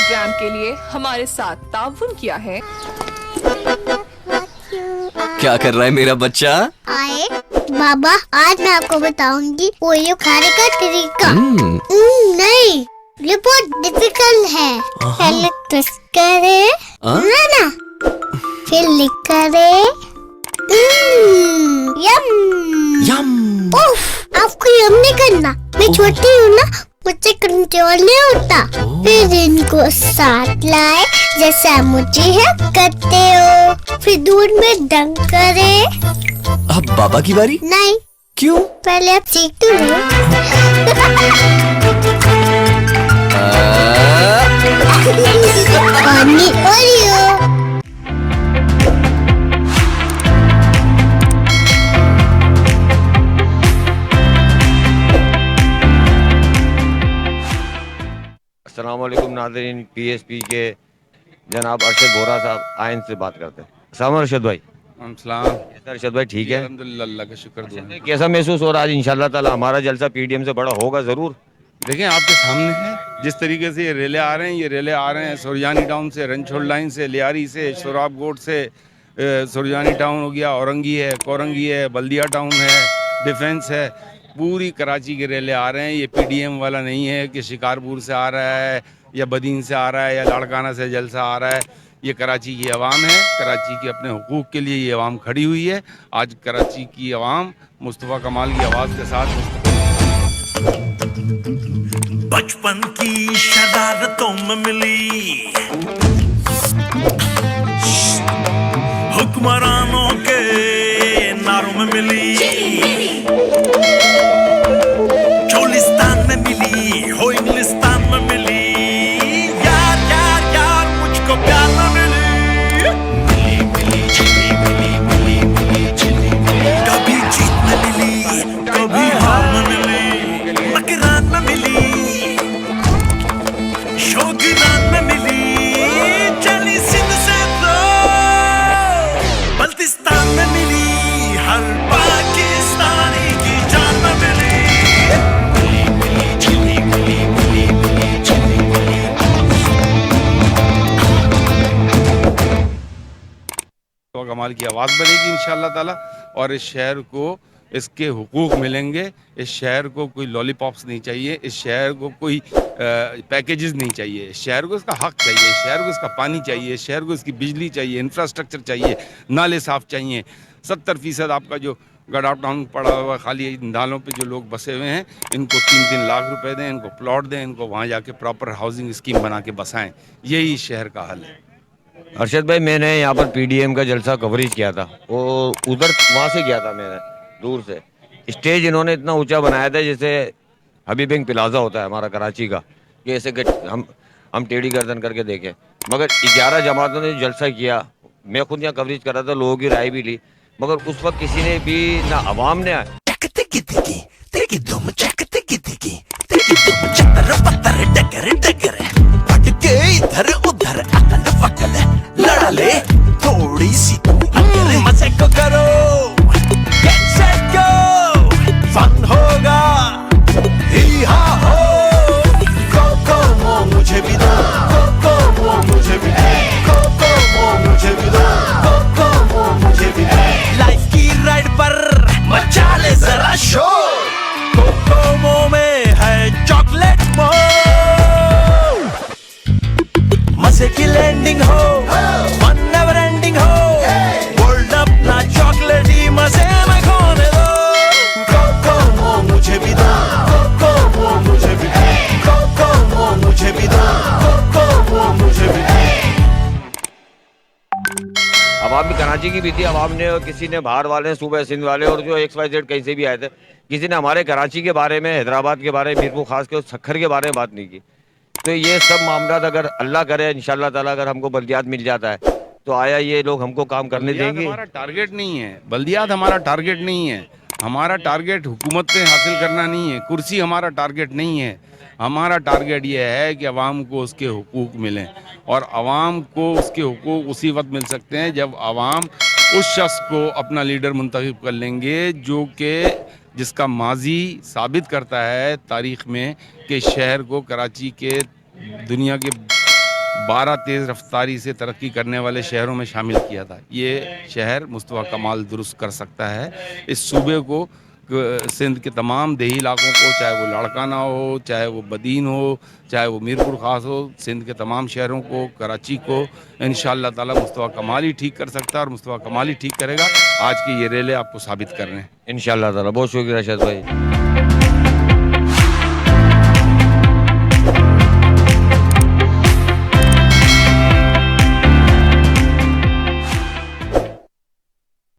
Programme के लिए हमारे साथ ताउन किया है। क्या कर रहा है मेरा बच्चा? आए बाबा, आज मैं आपको बताऊंगी पोलियो खाने का तरीका। नहीं, ये बहुत डिफिकल्ट है। पहले ट्विस्ट करे ना, फिर लिख करे। यम यम। उफ, आपको यम नहीं करना, मैं छोटी हूँ ना, मुझसे कंट्रोल नहीं होता। फिर इनको साथ लाए जैसा मुझे है करते हो, फिर दूध में डंक करे। अब बाबा की बारी? नहीं। क्यों? पहले आप सीख तो लो। पानी ओरियो। अस्सलाम वालेकुम नाज़रीन, पीएसपी के जनाब अरशद बोरा साहब आयन से बात करते हैं। अस्सलाम अरशद भाई। कैसा अरशद भाई, ठीक है? अल्हम्दुलिल्लाह, अल्लाह का शुक्र दुआ। कैसा महसूस हो रहा है? आज इंशाल्लाह ताला हमारा जलसा पीडीएम से बड़ा होगा ज़रूर। देखें आपके सामने है जिस तरीके से ये रेले आ रहे हैं, ये रेले आ रहे हैं सुरजानी टाउन से, रनछोड़ लाइन से, लियारी से, शोराब गोट से, सुरजानी टाउन हो गया, औरंगी है, कोरंगी है, बल्दिया टाउन है, डिफेंस है, पूरी कराची के रेले आ रहे हैं। ये पीडीएम वाला नहीं है कि शिकारपुर से आ रहा है या बदीन से आ रहा है या लाड़काना से जलसा आ रहा है। ये कराची की आवाम है, कराची के अपने हुकूक के लिए ये आवाम खड़ी हुई है। आज कराची की आवाम मुस्तफ़ा कमाल की आवाज़ के साथ बचपन की शरारतों में मिली हुक्मरानों के नारों में मिली, चोलिस्तान में मिली हो इंग्लिस्तान में मिली, यार यार यार मुझको प्यार में मिली, मिली मिली चिली मिली मिली मिली चिली मिली, कभी जीत में मिली कभी हार में मिली, मकरान में मिली शोगनान में मिली, चली सिंध से तो बल्तिस्तान में मिली, हर पाकिस्तानी की जान में मिली, मिली मिली चिली मिली मिली मिली चिली मिली। तो कमाल की आवाज़ बनेगी इंशाअल्लाह ताला, और इस शहर को इसके हुकूक मिलेंगे। इस शहर को कोई लॉलीपॉप्स नहीं चाहिए, इस शहर को कोई पैकेजेस नहीं चाहिए, इस शहर को इसका हक चाहिए, इस शहर को इसका पानी चाहिए, इस शहर को इसकी बिजली चाहिए, इंफ्रास्ट्रक्चर चाहिए, नाले साफ़ चाहिए। 70% आपका जो गडाफ टाउन पड़ा हुआ खाली नालों पे जो लोग बसे हुए हैं, इनको 3-3 लाख रुपए दें, इनको प्लॉट दें, इनको वहाँ जाके प्रॉपर हाउसिंग स्कीम बना के बसाएं। यही इस शहर का हल है। अरशद भाई, मैंने यहाँ पर पीडीएम का जलसा कवरेज किया था, वो उधर वहाँ से किया था मैंने, दूर से। स्टेज इन्होंने इतना ऊंचा बनाया था जैसे हबीब बैंक प्लाजा होता है हमारा कराची का, कि ऐसे हम टेढ़ी गर्दन करके देखें। मगर 11 जमातों ने जलसा किया, मैं खुद यहाँ कवरेज कर रहा था, लोगों की राय भी ली, मगर उस वक्त किसी ने भी ना आवाम ने इधर उधर अकल फकल लड़ा ले थोड़ी सी मजे को करो, get set go, फन होगा ही हा हो, कोको मो मुझे भी दो, कोको मो मुझे भी दो, कोको मो मुझे भी दो, कोको मो मुझे भी दो, लाइफ की राइड पर मचा ले जरा शोर, कोको मो में है चॉकलेट मो, मजे की लैंडिंग हो, फन नेवर एंडिंग हो, वर्ल्ड अपना चॉकलेट ही मजे में खोने दो, कोको मो मुझे भी दो, कोको मो मुझे भी दो, कोको मो मुझे भी दो, कोको मो मुझे भी दो। आवाम भी कराची की भी थी, आवाम ने और किसी ने बाहर वाले, सूबे सिंध वाले और जो XYZ कहीं से भी आए थे, किसी ने हमारे कराची के बारे में, हैदराबाद के बारे में, मीरपुर खास के सखर के बारे में बात नहीं की। तो ये सब मामला अगर अल्लाह करे इंशाल्लाह ताला अगर हमको बल्दियात मिल जाता है तो आया ये लोग हमको काम करने देंगे। हमारा टारगेट नहीं है बल्दियात, हमारा टारगेट नहीं है, हमारा टारगेट हुकूमत से हासिल करना नहीं है, कुर्सी हमारा टारगेट नहीं है। हमारा टारगेट ये है कि अवाम को उसके हुकूक मिलें, और अवाम को उसके हुकूक उसी वक्त मिल सकते हैं जब अवाम उस शख्स को अपना लीडर मुंतखब कर लेंगे जो कि जिसका माजी साबित करता है तारीख़ में कि शहर को, कराची के दुनिया के 12 तेज़ रफ्तारी से तरक्की करने वाले शहरों में शामिल किया था। ये शहर मुस्तफ़ा कमाल दुरुस्त कर सकता है। इस सूबे को सिंध के तमाम देही इलाकों को, चाहे वो लाड़काना हो, चाहे वो बदीन हो, चाहे वो मीरपुर ख़ास हो, सिंध के तमाम शहरों को, कराची को इंशाअल्लाह ताला मुस्तफ़ा कमाल ही ठीक कर सकता है और मुस्तफ़ा कमाल ही ठीक करेगा। आज की ये रेले आपको साबित कर रहे हैं। इंशाल्लाह ताला। बहुत शुक्रिया अरशद भाई।